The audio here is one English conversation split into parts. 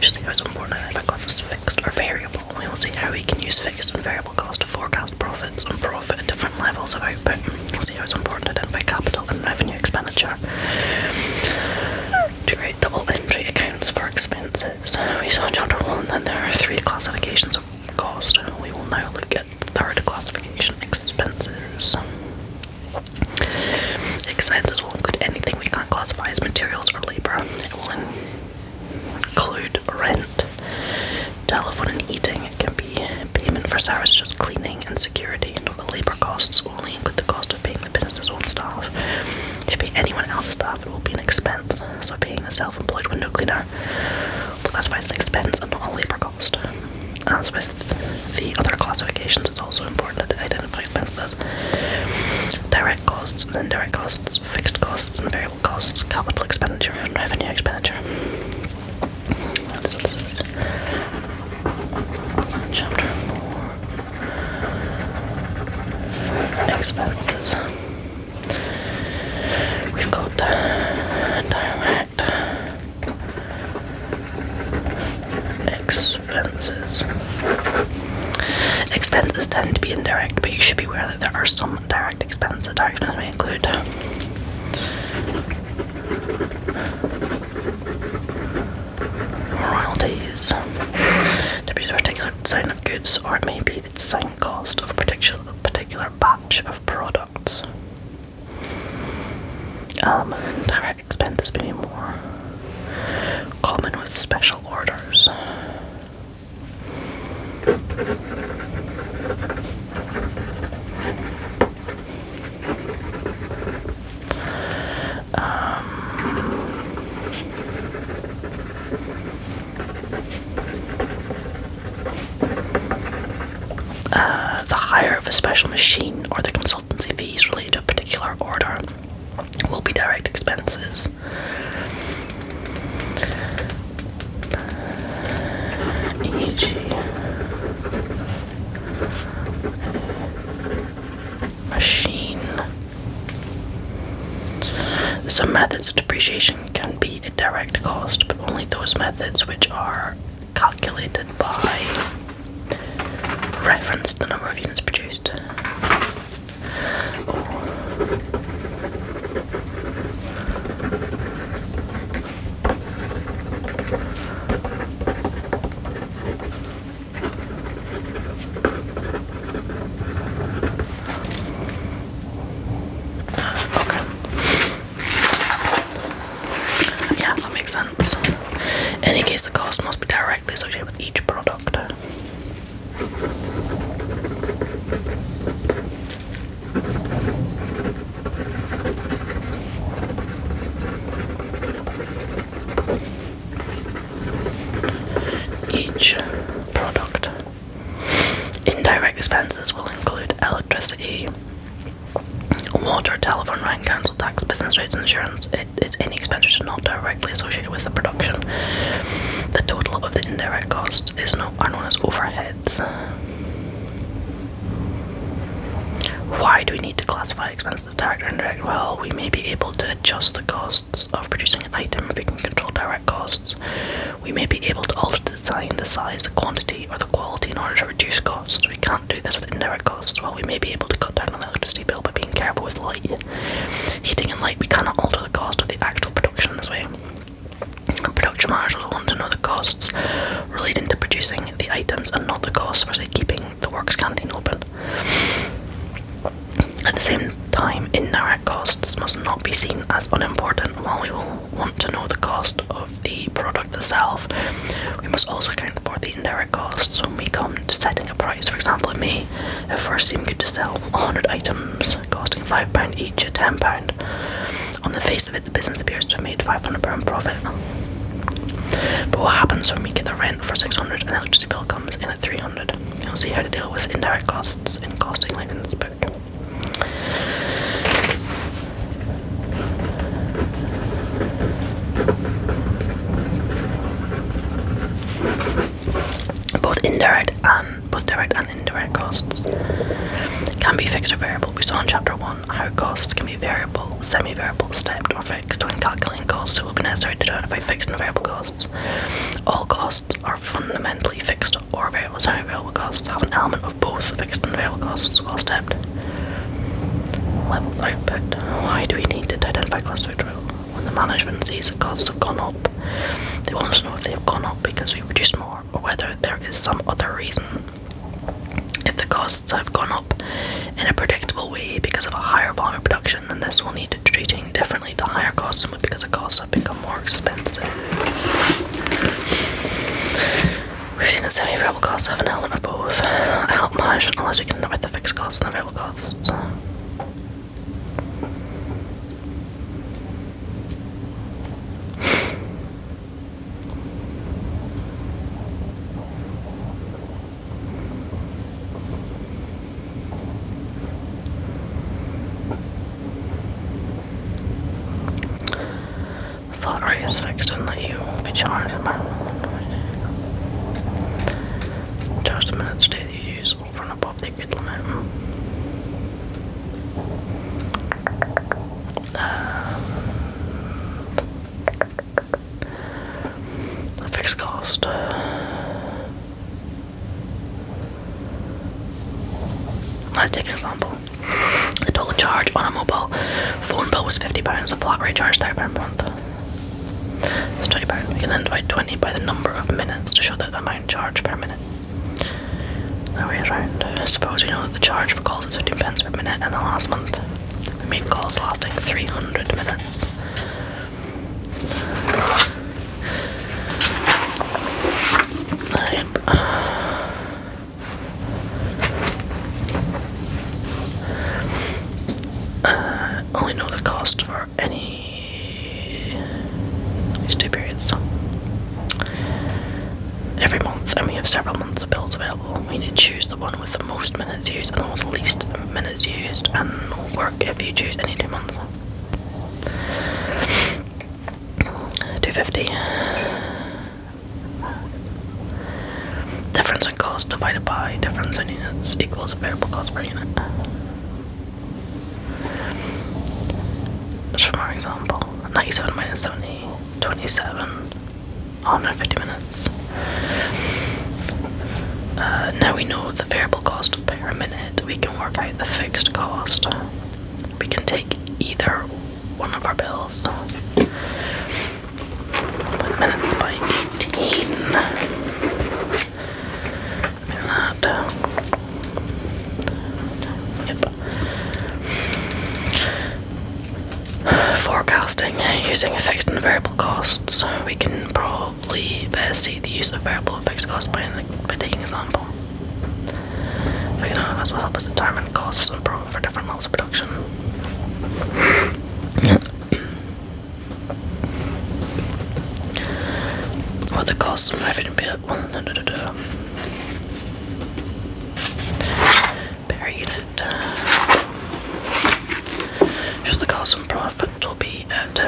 just see how it's important to identify costs as fixed or variable. We will see how we can use fixed and variable costs to forecast profits and profit at different levels of output. We'll see how it's important to identify capital and revenue expenditure. To create double entry accounts for expenses. We saw in chapter 1 that there are 3 classifications of cost. We will now look at the third classification, expenses. Expenses will include anything we can't classify as materials or labour. It will include rent, telephone and heating. It can be payment for services such as cleaning and security. And the labour costs will only include the cost of paying the business's own staff. If you pay anyone else's staff, it will be an expense. So paying a self-employed window cleaner will be classified as an expense and not a labour cost. As with the other classifications, it's also important to identify expenses as direct costs and indirect costs, fixed costs and variable costs, capital expenditure and revenue expenditure. So this is chapter 4. Expenses. We've got direct expenses. Expenses tend to be indirect, but you should be aware that there are some direct expenses. Direct expenses may include royalties to produce a particular design of goods, or it may be the design cost of a particular batch of products. Direct expenses may be more common with special orders. The hire of a special machine or the consultancy fees related to a particular order will be direct expenses. E.g. machine. Some methods of depreciation can be a direct cost, but only those methods which are calculated by reference to the number of units produced. Sense. In any case, the cost must be directly associated with each product. Each product. Indirect expenses will include electricity, water, telephone, rent, council tax, business rates, insurance. It's any expenditure not directly associated with the production. The total of the indirect costs are known as overheads. Why do we need to classify expenses as direct or indirect? Well, we may be able to adjust the costs of producing an item if we can control direct costs. We may be able to alter the design, the size, the quantity, or the quality in order to reduce costs. We can't do this with indirect costs. While we may be able to cut down on the electricity bill by being careful with light, heating and light, we cannot alter the cost of the actual production this way. Production managers will want to know the costs relating to producing the items and not the costs for, say, keeping the works canteen open. At the same time, indirect costs must not be seen as unimportant. While we will want to know the cost of the product itself, we must also account for the indirect costs when we come to setting a price. For example, it may at first seem good to sell 100 items costing £5 each at £10. On the face of it, the business appears to have made £500 profit. But what happens when we get the rent for 600 and the electricity bill comes in at 300? You'll see how to deal with indirect costs in costing later in this book. Both direct and indirect costs can be fixed or variable. We saw in chapter 1 how costs can be variable, semi-variable, stepped, or fixed. When calculating costs, it will be necessary to identify fixed and variable costs. All costs fundamentally fixed or variable. Semi-variable costs have an element of both fixed and variable costs while stepped. Level of output. Why do we need to identify cost factor? When the management sees that costs have gone up, they want to know if they have gone up because we produce more or whether there is some other reason. If the costs have gone up in a predictable way because of a higher volume of production, then this will need treating differently to higher costs simply because the costs have become more expensive. We've seen that semi-variable costs have an element of both. Help management unless we can limit the fixed costs and the variable costs. Flat rate is fixed and that you will be charged the minutes data you use over and above the agreed limit. The fixed cost. Let's take an example. The total charge on a mobile phone bill was £50. The flat rate charge £30 per month. It's £20. We can then divide 20 by the number of minutes to show the amount charged per minute. That way around. Suppose we know that the charge for calls is 15 pence per minute, and the last month we made calls lasting 300 minutes. Only know the cost for these 2 periods. Every month, and we have several months of bills available. We need to choose the one with the most minutes used and the one with the least minutes used, and will work if you choose any 2 months. 250. Difference in cost divided by difference in units equals variable cost per unit. Just from our example, 97 minus 70, 27, 150 minutes. Now we know the variable cost per minute, we can work out the fixed cost. We can take either one of our bills, minutes by 18, like that. Forecasting using fixed and variable costs. We can probably best see the use of variable and fixed costs by taking an example. This will help us determine costs and for different levels of production. What the costs of everything be per unit. Shows the cost and profit will be at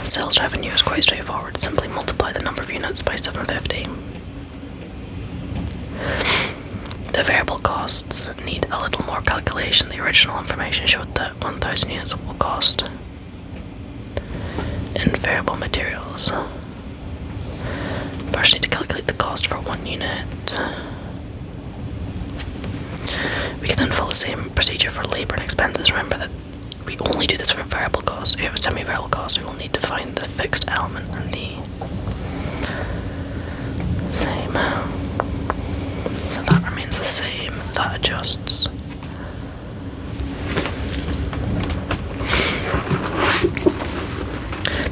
sales revenue is quite straightforward. Simply multiply the number of units by 750. The variable costs need a little more calculation. The original information showed that 1,000 units will cost in variable materials. First, need to calculate the cost for 1 unit. We can then follow the same procedure for labour and expenses. Remember that we only do this for variable costs. If you have a semi-variable cost, we will need to find the fixed element and the same. So that remains the same. That adjusts.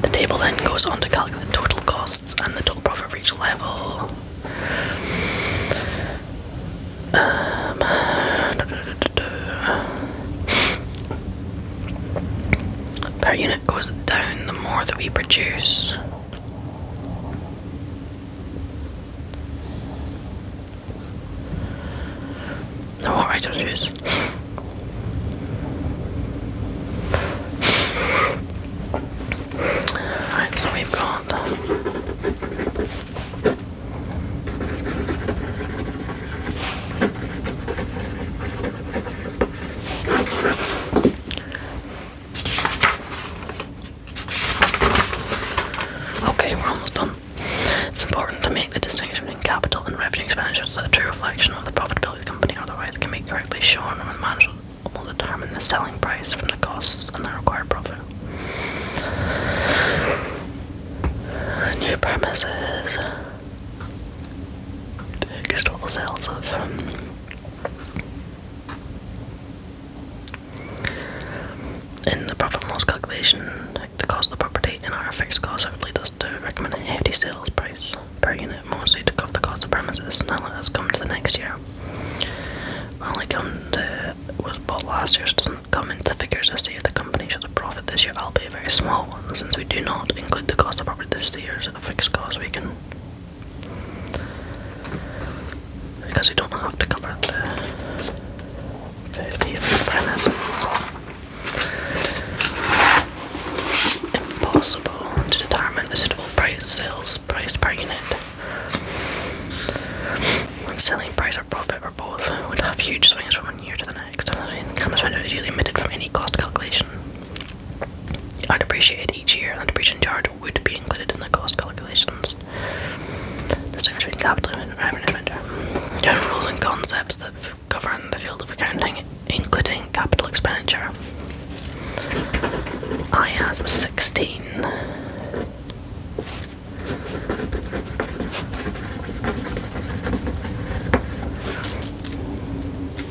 The table then goes on to calculate total costs and the total profit for each level. Per unit goes down the more that we produce. The more items used. Right, so we've got okay, we're almost done. It's important to make the distinction between capital and revenue expenditure so that a true reflection of the profitability of the company otherwise can be correctly shown when management will determine the selling price from the costs and the required profit. New premises. Biggest total sales of in the profit and loss calculation, the cost of the property in our fixed costs would lead us to recommend a hefty sales price per unit, mostly to cover the cost of premises. Now let us come to the next year. Only was bought last year, so it doesn't come into the figures to see if the company shows a profit this year, albeit a very small one. Since we do not include the cost of property this year's fixed cost, we can, because we don't have to cover the fee for the premises. Impossible to determine the suitable sales price per unit. When selling price or profit or both would have huge swings from one year to the next. The income expenditure is usually omitted from any cost calculation. Are depreciated each year, and the depreciation charge would be included in the cost calculations. Distinction between capital and revenue expenditure. General rules and concepts that govern the field of accounting, including capital expenditure. I has 16.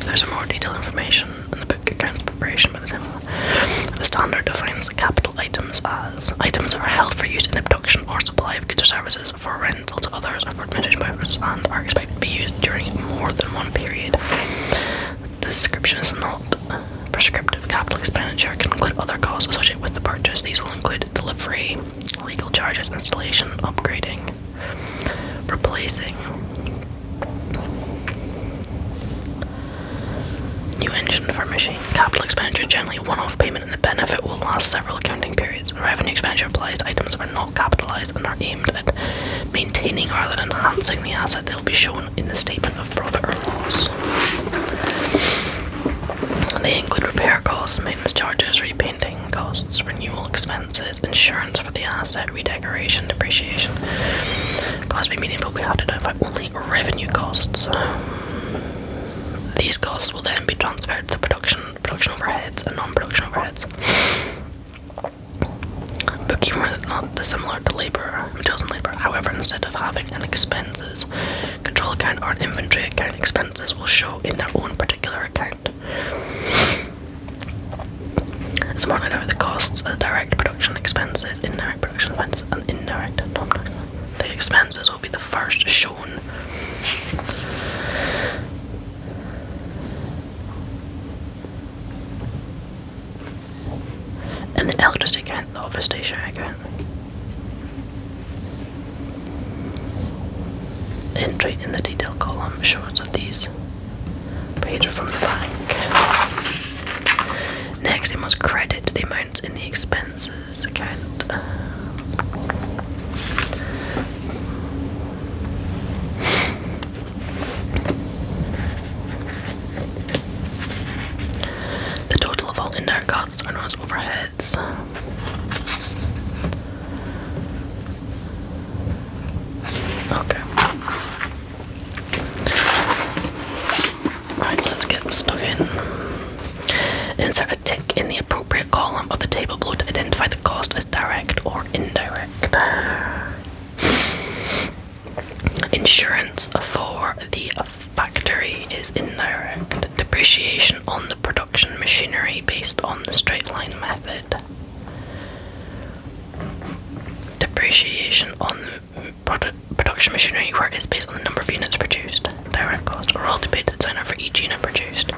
There's some more detailed information in the book Accounts Preparation by the time. The standard defines capital items as items that are held for use in the production or supply of goods or services, for rental to others, or for administration purposes, and are expected to be used during more than one period. The description is not prescriptive. Capital expenditure can include other costs associated with the purchase. These will include delivery, legal charges, installation, upgrading, replacing, new engine for machine. Capital expenditure is generally a one-off payment, and the benefit will last several accounting periods. Revenue expenditure applies to items that are not capitalized and are aimed at maintaining rather than enhancing the asset. They will be shown in the statement of profit or loss. They include repair costs, maintenance charges, repainting costs, renewal expenses, insurance for the asset, redecoration, depreciation. Costs be meaningful, we have to identify only revenue costs. These costs will then be transferred to production overheads and non-production overheads. Bookkeeping is not dissimilar to materials and labour. However, instead of having an expenses control account or an inventory account, expenses will show in their own particular account. It's more than the costs as direct production expenses, indirect production expenses, and indirect non-production. The expenses will be the first shown. In the electricity account, the office stationery account. Entry in the detail column shows that these paid are from the bank. Next, you must credit the amounts in the expenses account. The total of all indirect costs are known as overheads. Okay. Right, let's get stuck in. Insert a tick in the appropriate column of the table below to identify the cost as direct or indirect. Insurance for the factory is indirect. Depreciation on the production machinery based on the straight line method. Depreciation on the production machinery where it is based on the number of units produced. Direct cost, or royalty paid to the designer for each unit produced.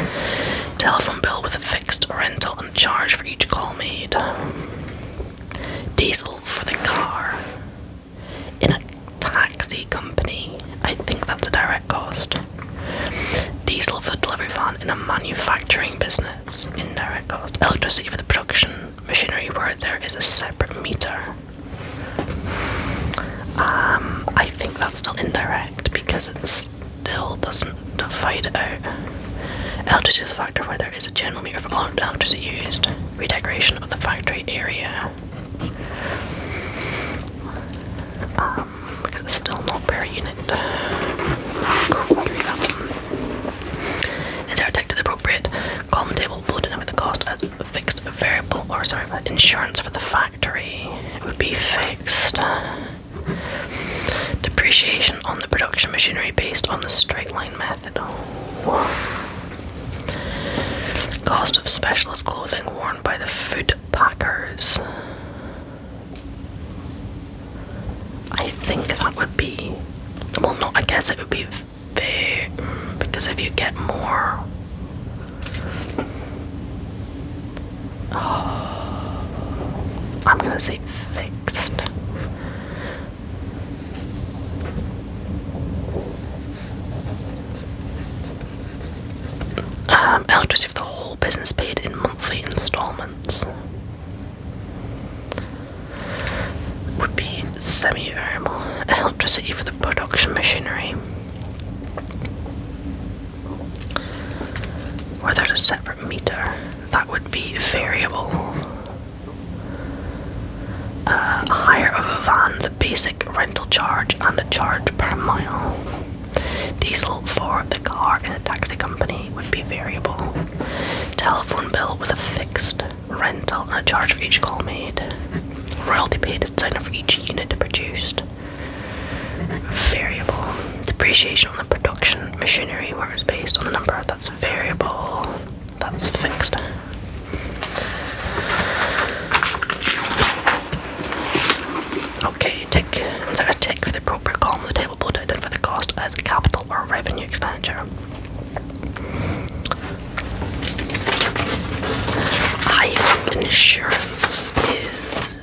Telephone bill with a fixed rental and charge for each call made. Diesel for the car. In a taxi company, I think that's a direct cost. Diesel for the delivery van in a manufacturing business, indirect cost. Electricity for the production machinery where there is a separate meter. I think that's still indirect because it still doesn't divide it out. Electricity is a factor where there is a general meter for all electricity used. Redecoration of the factory area. Because it's still Depreciation on the production machinery based on the straight line method. Cost of specialist clothing worn by the food packers. I think that would be, well, no, I guess it would be fair, because if you get more, I'm gonna say fixed. Electricity for the whole business paid in monthly installments would be semi-variable. Electricity for the production machinery, where there's a separate meter, that would be variable. Hire of a van, the basic rental charge and a charge per mile. Diesel for the car in a taxi company would be variable. Telephone bill with a fixed rental and a charge for each call made. Royalty paid at sign for each unit produced. Variable. Depreciation on the production machinery, where it's based on the number, that's variable. That's fixed. Okay, insert a tick for the appropriate column of the table below to identify the cost as capital or revenue expenditure. I think insurance is,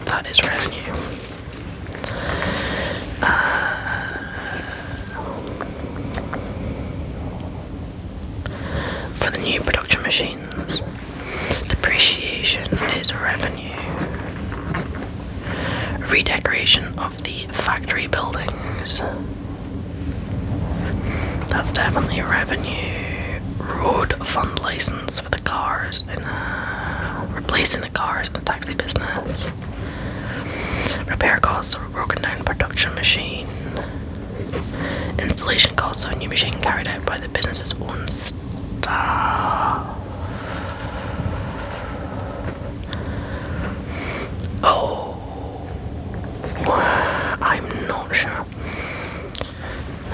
that is revenue. For the new production machines, depreciation is revenue. Redecoration of the factory buildings, that's definitely revenue. Road fund license for the cars in replacing the cars in the taxi business. Repair costs of a broken down production machine. Installation costs of a new machine carried out by the business's own staff. I'm not sure.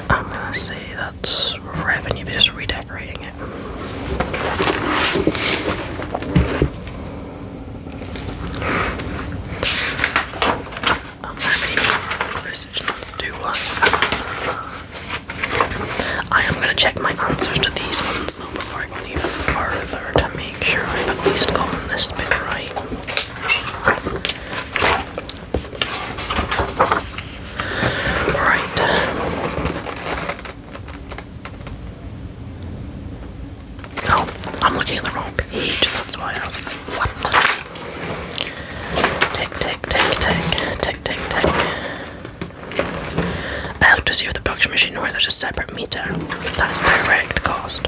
I'm gonna say that's revenue, just redecorating it. I am gonna check my answers to these ones though before I go any further to make sure I've at least gotten this bit right. I'm looking at the wrong page, that's why I was like, what? Tick. Electricity with the production machine where there's a separate meter. That's direct cost.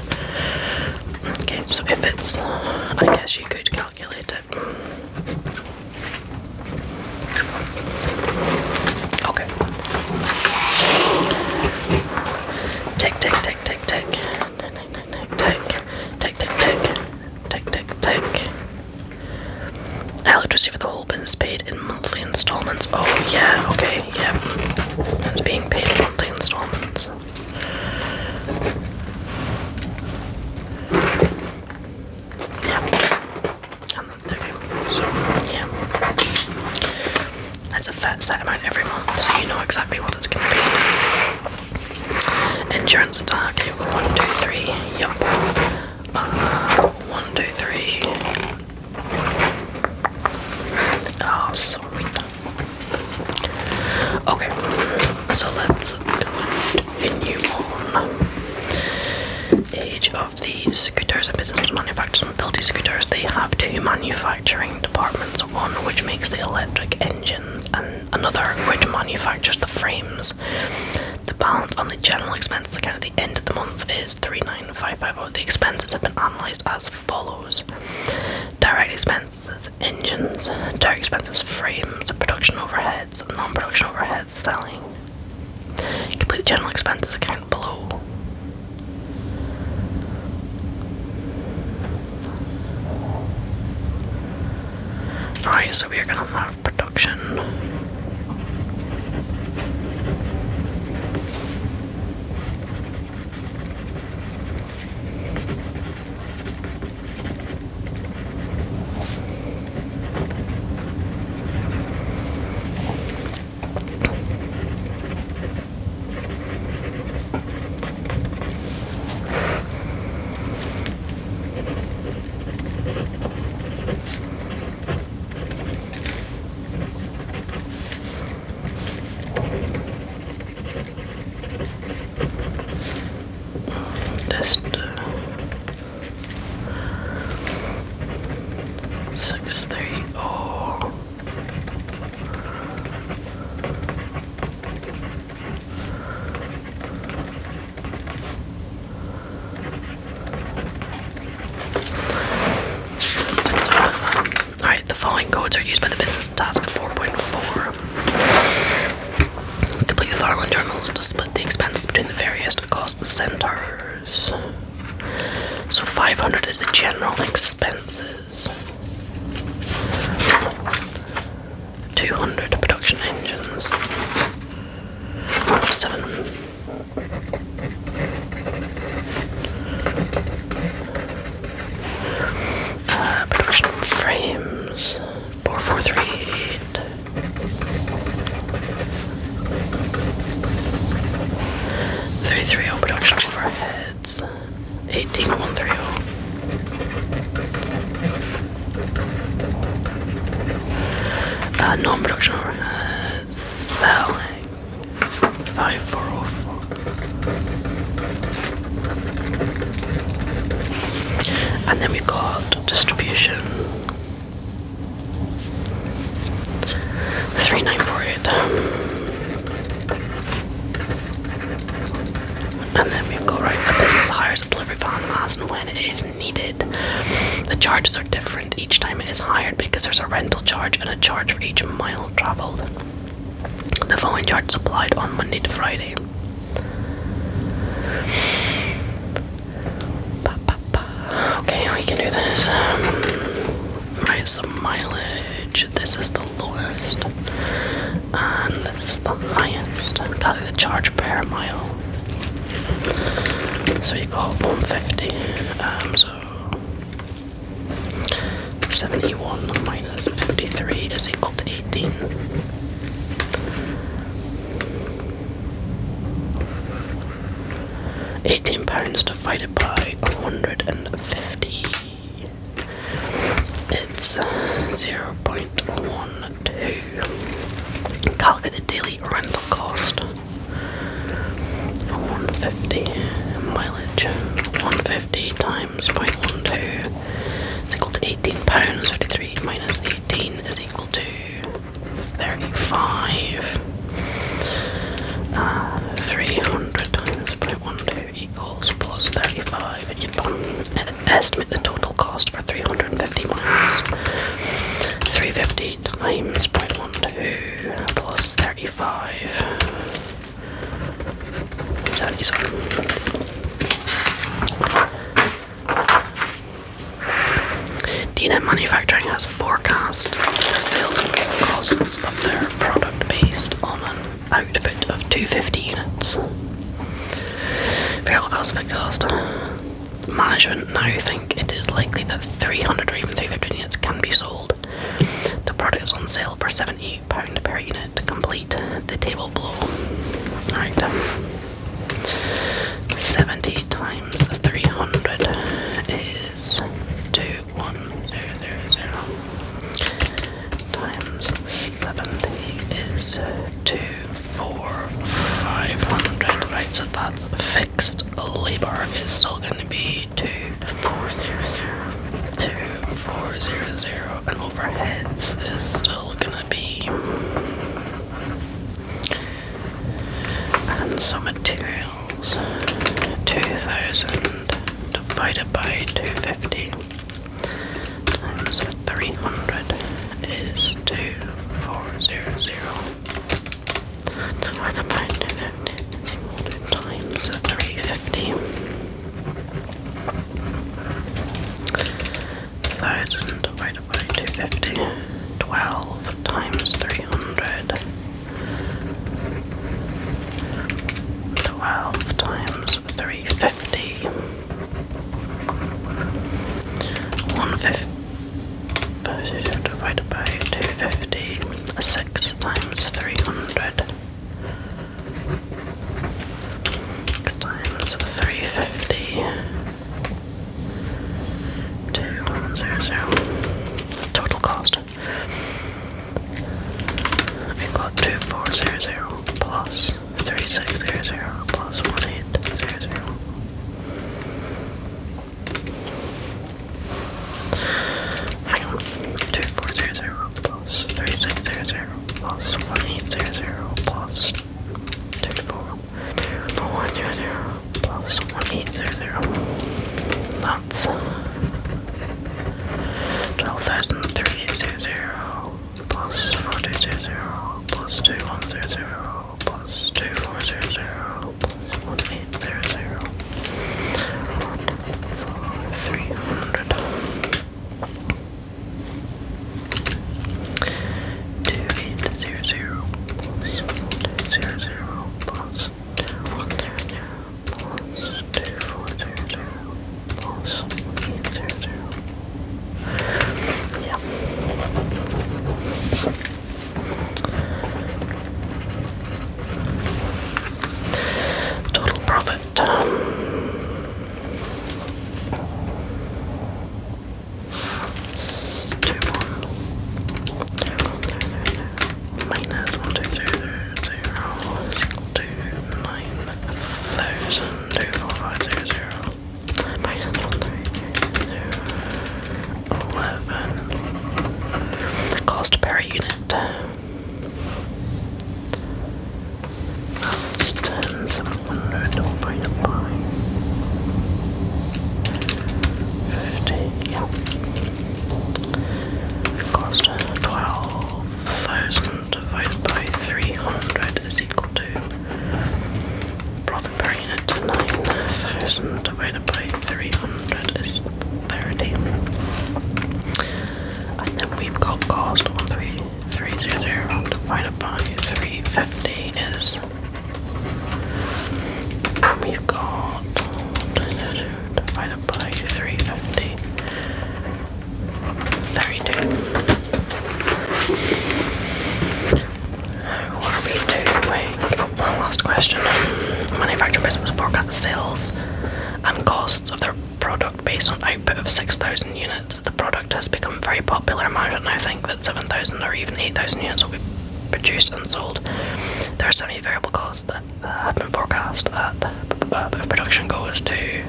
Okay, so if it's, I guess you could calculate it. Okay. Tick. Electricity for the whole business paid in monthly installments. Oh yeah, okay, yeah. It's being paid in monthly installments. Yeah. Okay, so yeah. That's a set amount every month, so you know exactly what it's going to be. Insurance attack, okay, 1, 2, 3, yep. 1, 2, 3. Oh, sweet. Okay, so let's continue on. Age of the scooters and business manufacturers and mobility scooters. They have two manufacturing departments, one which makes the electric engines and another which manufactures the frames. The balance on the general expenses account at the end of the month is 39550. The expenses have been analysed as follows. Direct expenses, engines. Direct expenses, frames. Production overheads, non-production overheads, selling. Complete the general expenses account below. Alright, so we are going to have production. centers. So 500 is the general expenses. 200 production engines. 7. Production frames. 4438. 330 production overheads. 18130. Non-production overheads. Selling. 5404. And then we got distribution. 3948. And then we've got, right, a business hires a delivery van as and when it is needed. The charges are different each time it is hired because there's a rental charge and a charge for each mile travelled. The following charge is applied on Monday to Friday. Okay, we can do this. Right, some mileage. This is the lowest. And this is the highest. Calculate the charge per mile. So you got 150. So 71 minus 53 is equal to 18. £18 divided by 150. It's 0.12. Calculate the daily rental cost. 150 mileage. 150 times 0.12 is equal to £18. 53 minus 18 is equal to 35. 300 times 0.12 equals plus 35. And you estimate the total cost for 350 miles. 350 times 0.12 plus 35. 77. DNM Manufacturing has forecast the sales and costs of their product based on an output of 250 units. Variable cost, fixed cost. Management now think it is likely that 300 or even 350 units can be sold. The product is on sale for £78 per unit. To complete the table below. Alright. 70 times 300 is 21000 times 70 is 24500. Right, so that's fixed labor is still going to be 2400 and overheads is still going to be, and some materials, 2000 divided by 250 times 300 is 2400 divided by 250 times 350. 1000 divided by 250. 12 times 300. 12 times 350. 150 divided by 250. 6 times 300. 6 times 350. 2100. Total cost. We've got 2400 plus 3600 plus 1800. Hang on. 2400 plus 3600 plus 1800 plus 2400 plus 1800. That's 12,300 plus 4200 plus 2100 plus 2400 plus 1800. 50 is, we've got divided by 350, 32. What are we doing? Last question. Manufacturer business forecast the sales and costs of their product based on output of 6,000 units. The product has become very popular. Management now think that 7,000 or even 8,000 units will be produced and sold. There are so many variable costs that have been forecast that if production goes to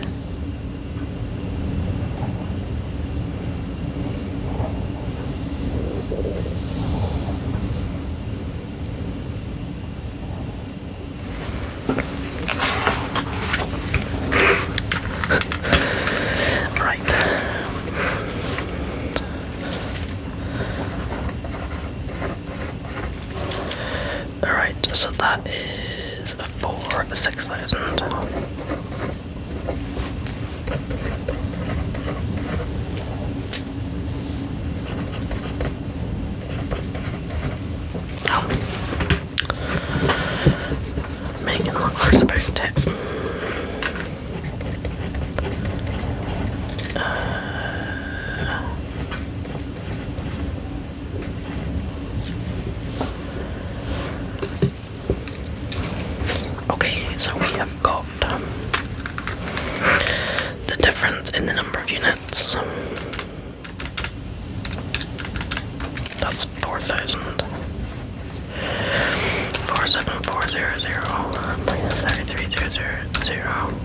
so that is for 6,000. Making numbers about it. So we have got the difference in the number of units. That's 4,000. 47400 minus 33000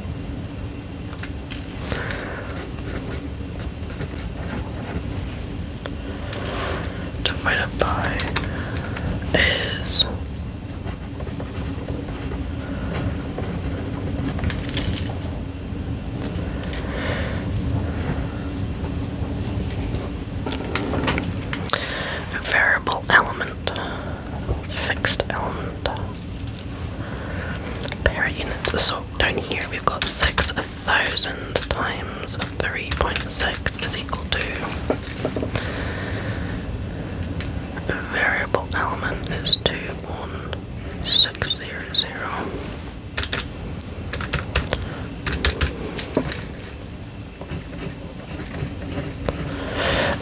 divided by is variable element, fixed element, per unit. So down here we've got 6,000 times 3.6 is equal to variable element is 21600.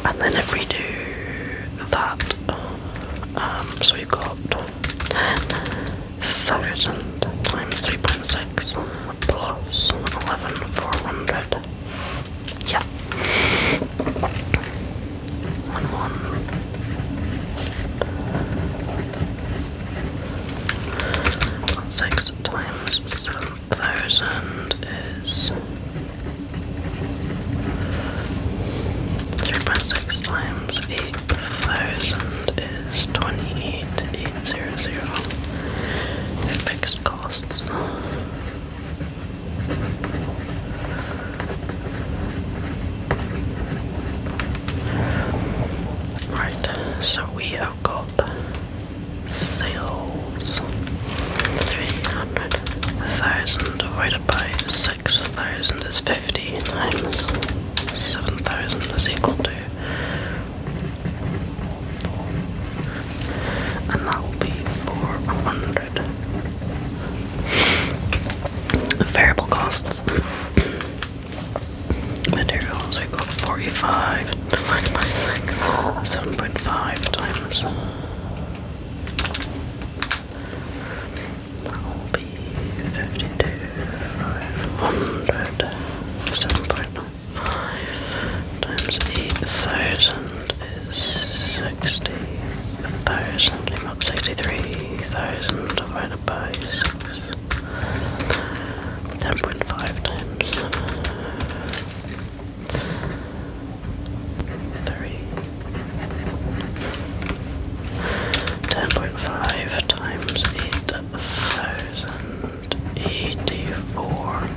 And then if we do that, so we've got 10,000 times 3.6 plus 11,400. Yeah. 6 times 7,000 is 3.6 times 8,000 is 28,800. Fixed costs. Right, so we have got sales 300,000 divided by 6,000 is 50 times 7,000 is equal to, and that will be 400. Variable costs. Materials, we've got 45 divided by 6, 7.5 times. That will be 52,500. 7.5 times 8,000 is 60,000. We've got 63,000 divided by 6. 10.5 times 3. 10.5 times 8,000. 84.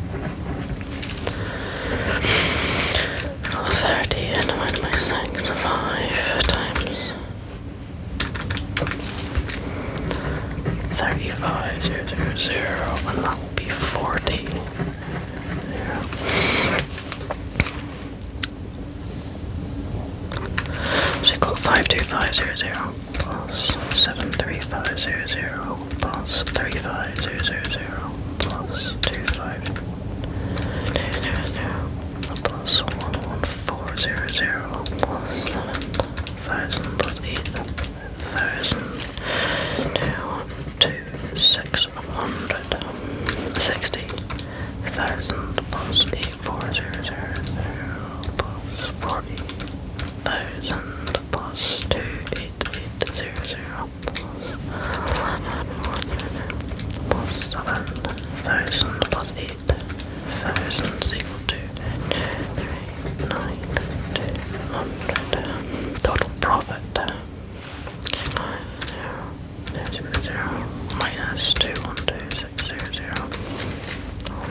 30 and divided by 6. 5 times 35,000, and that will be 40. So you've got 52500 plus plus 73500 plus 35000 plus 25 plus 11400 plus 7000 plus 8000 down to 600 60,000 plus 8400 plus 40,000 plus 2880 plus 7,000 plus 8,000 is equal to 239,200. Total profit minus 212,600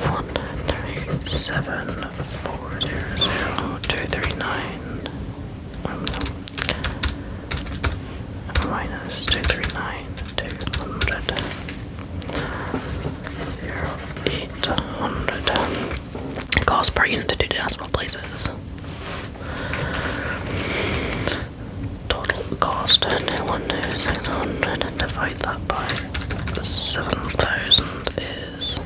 137,400 minus 239,200 800. Cost per unit to do decimal places. Total cost 2,600. Divide that by 7,000 is,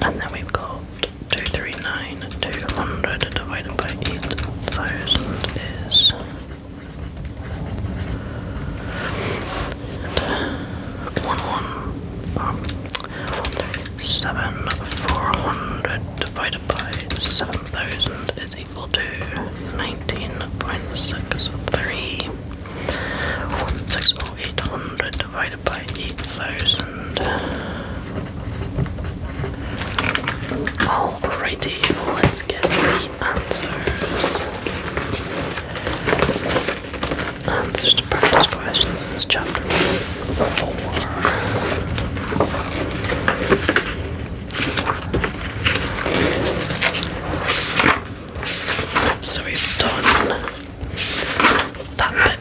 and then we've got 239,200 divided by 8,000 is 7,400 divided by 7,000 is equal to 19.63. 160,800 divided by 8,000. Alrighty, let's get the answers. Answers to practice questions in this chapter 4. So we've done that bit.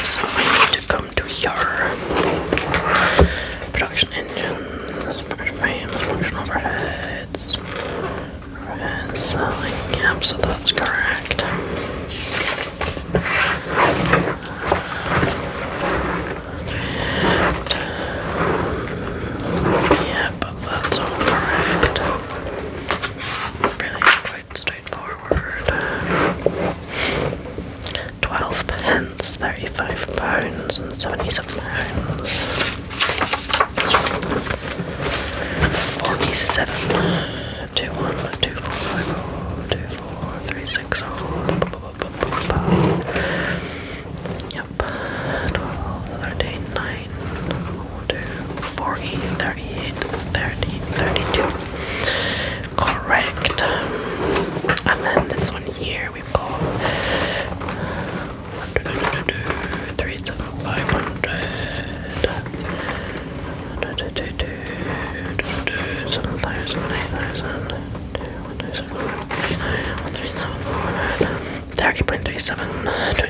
So I need to come to your production engines, production frames, production overheads, selling. Yep, so that's correct. Yep, that's all correct. Really quite straightforward. 12 pence, 35 pounds and 77 pounds. 47, 21, 2450, 24360. Yep, 12, 13, 9, 2, 40, 38, 30, 32. Correct. And then this one here, we've got 3,500, 7,000, 8,000, 30.37,